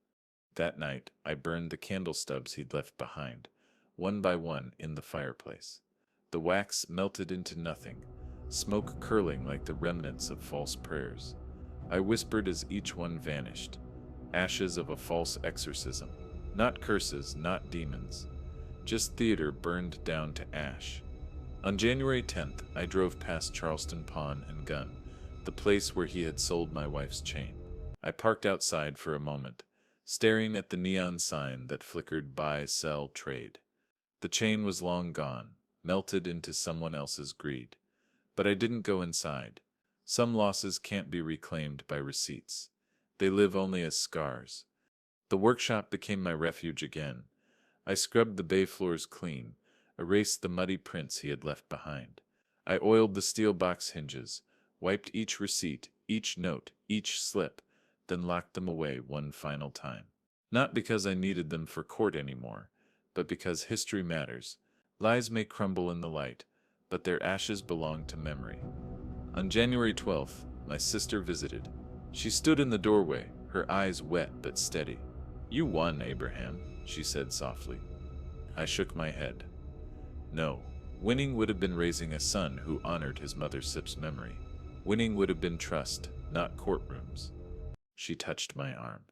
That night, I burned the candle stubs he'd left behind, one by one, in the fireplace. The wax melted into nothing, smoke curling like the remnants of false prayers. I whispered as each one vanished. Ashes of a false exorcism. Not curses, not demons. Just theater burned down to ash. On January 10th, I drove past Charleston Pawn and Gun, the place where he had sold my wife's chain. I parked outside for a moment, staring at the neon sign that flickered buy, sell, trade. The chain was long gone, melted into someone else's greed. But I didn't go inside. Some losses can't be reclaimed by receipts. They live only as scars. The workshop became my refuge again. I scrubbed the bay floors clean, erased the muddy prints he had left behind. I oiled the steel box hinges, wiped each receipt, each note, each slip, then locked them away one final time. Not because I needed them for court anymore, but because history matters. Lies may crumble in the light, but their ashes belong to memory. On January 12th, my sister visited. She stood in the doorway, her eyes wet but steady. "You won, Abraham," she said softly. I shook my head. No, winning would have been raising a son who honored his mother Sip's memory. Winning would have been trust, not courtrooms. She touched my arm.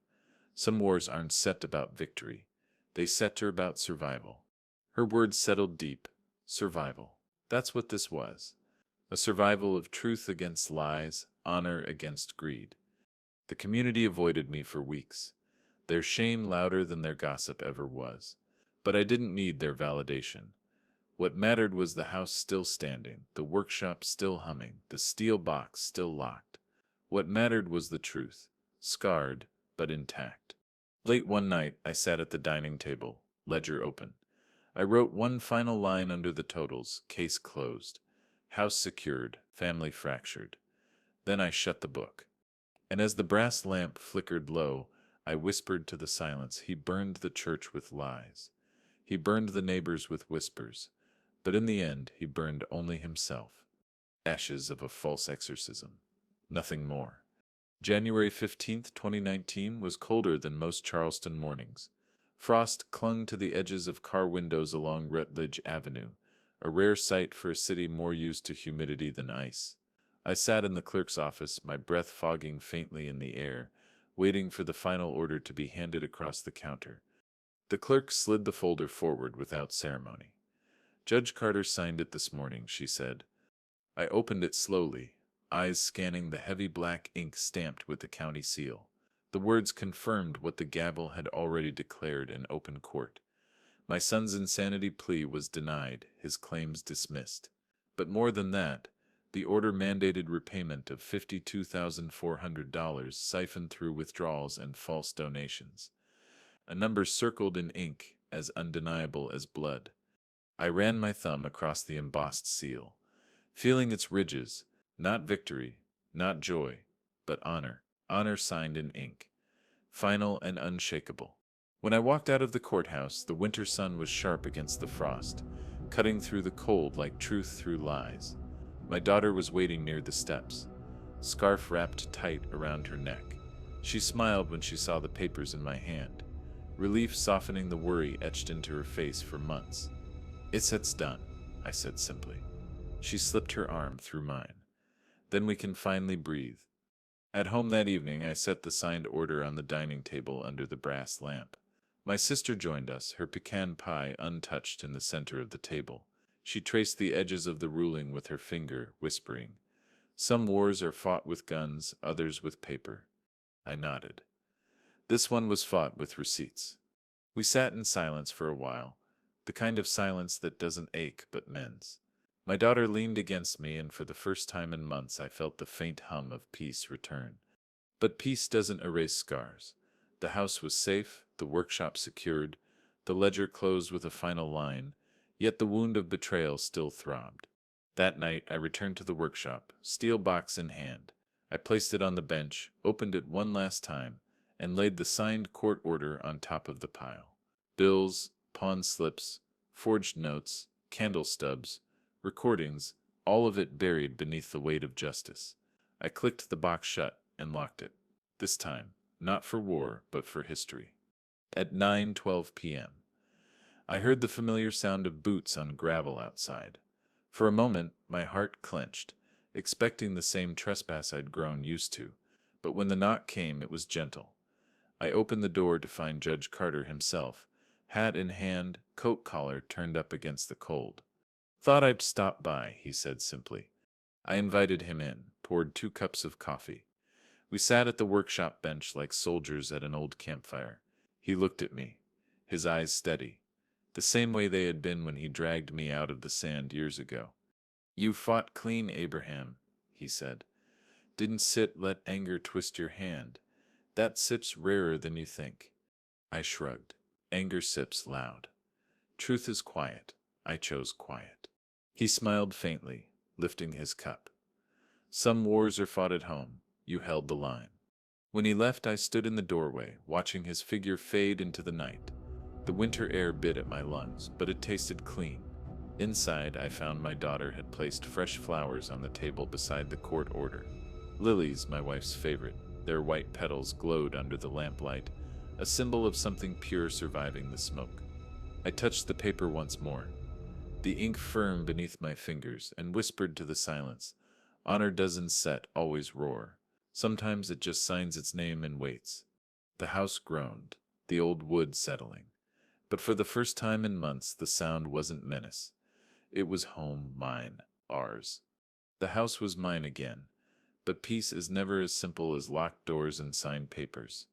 Some wars aren't set about victory. They center about survival. Her words settled deep. Survival. That's what this was. A survival of truth against lies, honor against greed. The community avoided me for weeks, their shame louder than their gossip ever was. But I didn't need their validation. What mattered was the house still standing, the workshop still humming, the steel box still locked. What mattered was the truth, scarred but intact. Late one night, I sat at the dining table, ledger open. I wrote one final line under the totals, case closed. House secured, family fractured. Then I shut the book. And as the brass lamp flickered low, I whispered to the silence, he burned the church with lies. He burned the neighbors with whispers. But in the end, he burned only himself. Ashes of a false exorcism. Nothing more. January 15th, 2019 was colder than most Charleston mornings. Frost clung to the edges of car windows along Rutledge Avenue, a rare sight for a city more used to humidity than ice. I sat in the clerk's office, my breath fogging faintly in the air, waiting for the final order to be handed across the counter. The clerk slid the folder forward without ceremony. Judge Carter signed it this morning, she said. I opened it slowly, eyes scanning the heavy black ink stamped with the county seal. The words confirmed what the gavel had already declared in open court. My son's insanity plea was denied, his claims dismissed. But more than that, the order mandated repayment of $52,400 siphoned through withdrawals and false donations. A number circled in ink, as undeniable as blood. I ran my thumb across the embossed seal, feeling its ridges, not victory, not joy, but honor. Honor signed in ink. Final and unshakable. When I walked out of the courthouse, the winter sun was sharp against the frost, cutting through the cold like truth through lies. My daughter was waiting near the steps, scarf wrapped tight around her neck. She smiled when she saw the papers in my hand, relief softening the worry etched into her face for months. It's done, I said simply. She slipped her arm through mine. Then we can finally breathe. At home that evening, I set the signed order on the dining table under the brass lamp. My sister joined us, her pecan pie untouched in the center of the table. She traced the edges of the ruling with her finger, whispering, "Some wars are fought with guns, others with paper." I nodded. This one was fought with receipts. We sat in silence for a while, the kind of silence that doesn't ache but mends. My daughter leaned against me, and for the first time in months I felt the faint hum of peace return. But peace doesn't erase scars. The house was safe, the workshop secured, the ledger closed with a final line, yet the wound of betrayal still throbbed. That night I returned to the workshop, steel box in hand. I placed it on the bench, opened it one last time, and laid the signed court order on top of the pile. Bills, pawn slips, forged notes, candle stubs, recordings, all of it buried beneath the weight of justice. I clicked the box shut and locked it. This time, not for war, but for history. At 9:12 p.m., I heard the familiar sound of boots on gravel outside. For a moment, my heart clenched, expecting the same trespass I'd grown used to, but when the knock came, it was gentle. I opened the door to find Judge Carter himself, hat in hand, coat collar turned up against the cold. "Thought I'd stop by," he said simply. I invited him in, poured 2 cups of coffee. We sat at the workshop bench like soldiers at an old campfire. He looked at me, his eyes steady, the same way they had been when he dragged me out of the sand years ago. "You fought clean, Abraham," he said. "Didn't let anger twist your hand. That sip's rarer than you think." I shrugged. Anger sips loud. Truth is quiet. I chose quiet. He smiled faintly, lifting his cup. "Some wars are fought at home. You held the line." When he left, I stood in the doorway, watching his figure fade into the night. The winter air bit at my lungs, but it tasted clean. Inside, I found my daughter had placed fresh flowers on the table beside the court order. Lilies, my wife's favorite. Their white petals glowed under the lamplight, a symbol of something pure surviving the smoke. I touched the paper once more, the ink firm beneath my fingers, and whispered to the silence, "Honor doesn't set, always roar. Sometimes it just signs its name and waits." The house groaned, the old wood settling. But for the first time in months, the sound wasn't menace. It was home, mine, ours. The house was mine again. But peace is never as simple as locked doors and signed papers.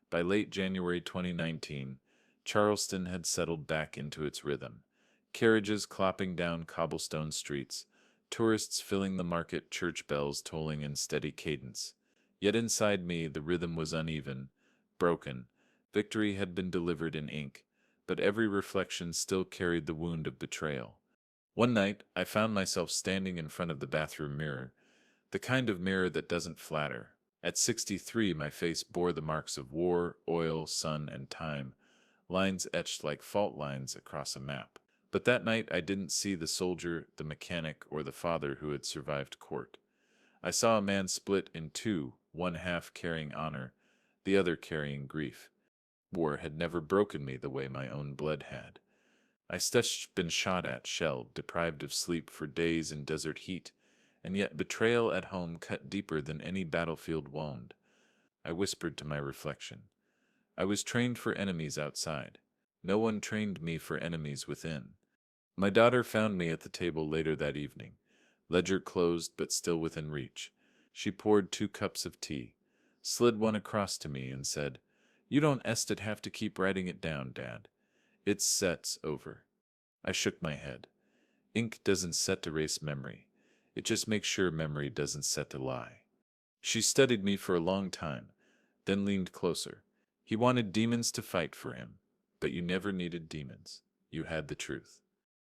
By late January 2019, Charleston had settled back into its rhythm. Carriages clopping down cobblestone streets, tourists filling the market, church bells tolling in steady cadence. Yet inside me, the rhythm was uneven, broken. Victory had been delivered in ink, but every reflection still carried the wound of betrayal. One night, I found myself standing in front of the bathroom mirror, The kind of mirror that doesn't flatter. At 63, my face bore the marks of war, oil, sun, and time, lines etched like fault lines across a map. But that night I didn't see the soldier, the mechanic, or the father who had survived court. I saw a man split in two, one half carrying honor, the other carrying grief. War had never broken me the way my own blood had. I been shot at, shelled, deprived of sleep for days in desert heat, and yet betrayal at home cut deeper than any battlefield wound. I whispered to my reflection. I was trained for enemies outside. No one trained me for enemies within. My daughter found me at the table later that evening, ledger closed but still within reach. She poured 2 cups of tea, slid one across to me, and said, "You don't ested have to keep writing it down, Dad. It sets over." I shook my head. Ink doesn't set to erase memory. It just makes sure memory doesn't set to lie. She studied me for a long time, then leaned closer. He wanted demons to fight for him, but you never needed demons. You had the truth.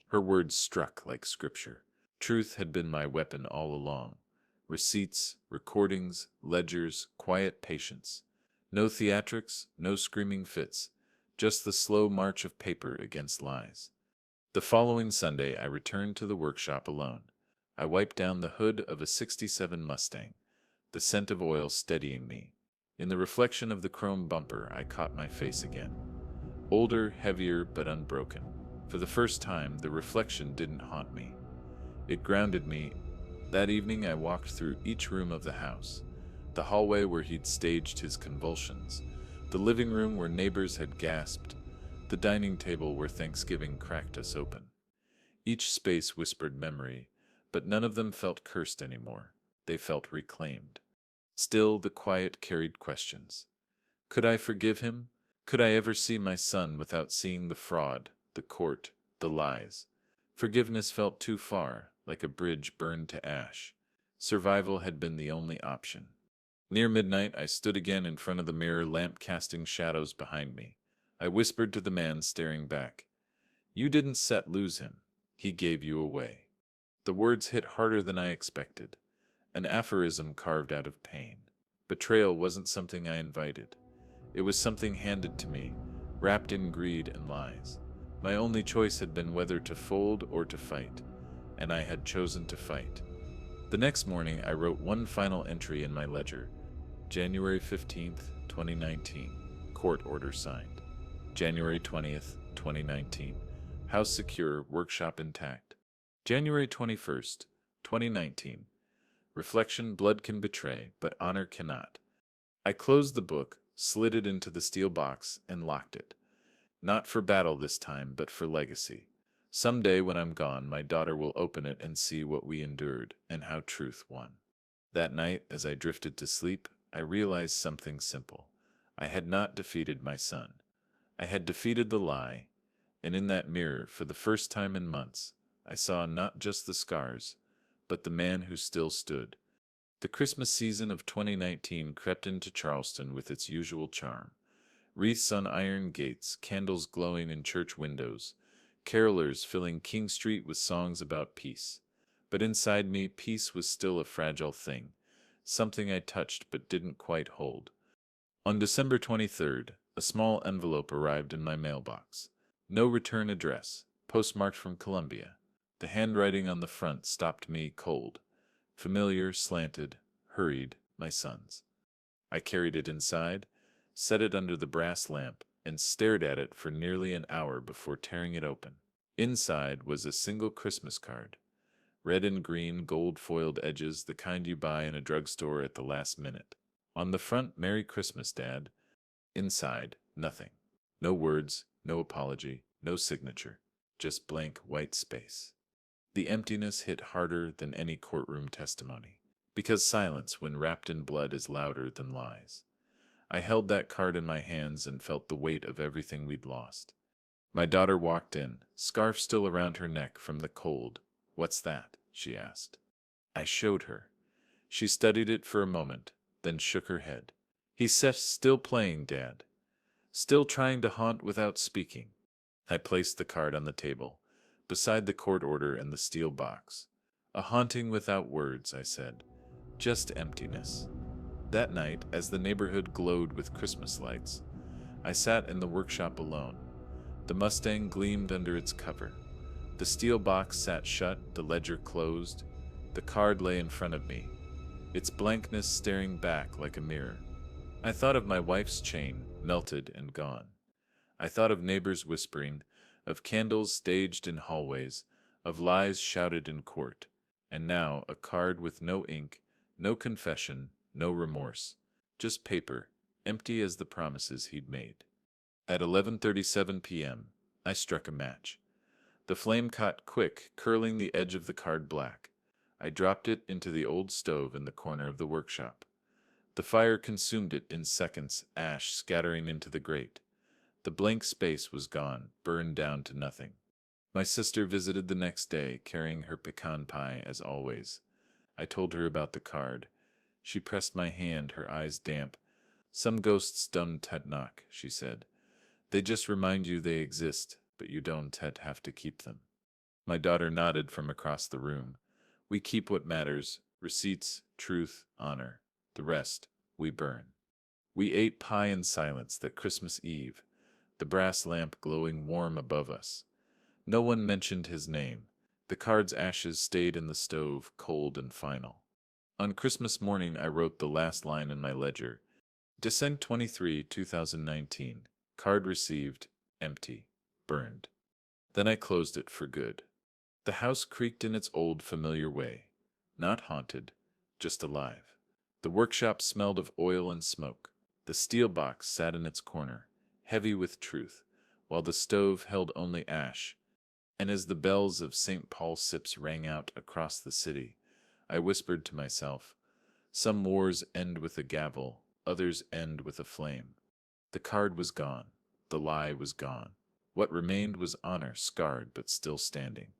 Her words struck like scripture. Truth had been my weapon all along. Receipts, recordings, ledgers, quiet patience. No theatrics, no screaming fits, just the slow march of paper against lies. The following Sunday I returned to the workshop alone. I wiped down the hood of a '67 Mustang, the scent of oil steadying me. In the reflection of the chrome bumper, I caught my face again. Older, heavier, but unbroken. For the first time, the reflection didn't haunt me. It grounded me. That evening I walked through each room of the house. The hallway where he'd staged his convulsions. The living room where neighbors had gasped. The dining table where Thanksgiving cracked us open. Each space whispered memory, but none of them felt cursed anymore. They felt reclaimed. Still, the quiet carried questions. Could I forgive him? Could I ever see my son without seeing the fraud, the court, the lies? Forgiveness felt too far, like a bridge burned to ash. Survival had been the only option. Near midnight, I stood again in front of the mirror, lamp casting shadows behind me. I whispered to the man staring back. "You didn't lose him. He gave you away." The words hit harder than I expected. An aphorism carved out of pain. Betrayal wasn't something I invited. It was something handed to me, wrapped in greed and lies. My only choice had been whether to fold or to fight, and I had chosen to fight. The next morning, I wrote one final entry in my ledger. January 15th, 2019. Court order signed. January 20th, 2019. House secure, workshop intact. January 21st, 2019. Reflection: blood can betray, but honor cannot. I closed the book, slid it into the steel box, and locked it. Not for battle this time, but for legacy. Someday when I'm gone, my daughter will open it and see what we endured and how truth won. That night, as I drifted to sleep, I realized something simple. I had not defeated my son. I had defeated the lie, and in that mirror, for the first time in months, I saw not just the scars, but the man who still stood. The Christmas season of 2019 crept into Charleston with its usual charm. Wreaths on iron gates, candles glowing in church windows, carolers filling King Street with songs about peace. But inside me, peace was still a fragile thing, something I touched but didn't quite hold. On December 23rd, a small envelope arrived in my mailbox. No return address, postmarked from Columbia. The handwriting on the front stopped me cold. Familiar, slanted, hurried, my son's. I carried it inside, set it under the brass lamp, and stared at it for nearly an hour before tearing it open. Inside was a single Christmas card. Red and green, gold-foiled edges, the kind you buy in a drugstore at the last minute. On the front, "Merry Christmas, Dad." Inside, nothing. No words, no apology, no signature. Just blank white space. The emptiness hit harder than any courtroom testimony, because silence when wrapped in blood is louder than lies. I held that card in my hands and felt the weight of everything we'd lost. My daughter walked in, scarf still around her neck from the cold. "What's that?" she asked. I showed her. She studied it for a moment, then shook her head. "He's still playing, Dad. Still trying to haunt without speaking." I placed the card on the table, beside the court order and the steel box. "A haunting without words," I said. Just emptiness. That night, as the neighborhood glowed with Christmas lights, I sat in the workshop alone. The Mustang gleamed under its cover. The steel box sat shut, the ledger closed. The card lay in front of me, its blankness staring back like a mirror. I thought of my wife's chain, melted and gone. I thought of neighbors whispering, of candles staged in hallways, of lies shouted in court. And now a card with no ink, no confession, no remorse. Just paper, empty as the promises he'd made. At 11:37 p.m., I struck a match. The flame caught quick, curling the edge of the card black. I dropped it into the old stove in the corner of the workshop. The fire consumed it in seconds, ash scattering into the grate. The blank space was gone, burned down to nothing. My sister visited the next day, carrying her pecan pie as always. I told her about the card. She pressed my hand, her eyes damp. "Some ghosts don't knock," she said. "They just remind you they exist, but you don't have to keep them." My daughter nodded from across the room. "We keep what matters: receipts, truth, honor. The rest, we burn." We ate pie in silence that Christmas Eve, the brass lamp glowing warm above us. No one mentioned his name. The card's ashes stayed in the stove, cold and final. On Christmas morning, I wrote the last line in my ledger. December 23, 2019. Card received, empty, burned. Then I closed it for good. The house creaked in its old familiar way. Not haunted, just alive. The workshop smelled of oil and smoke. The steel box sat in its corner, heavy with truth, while the stove held only ash. And as the bells of St. Paul Sips rang out across the city, I whispered to myself, "Some wars end with a gavel, others end with a flame." The card was gone. The lie was gone. What remained was honor, scarred but still standing.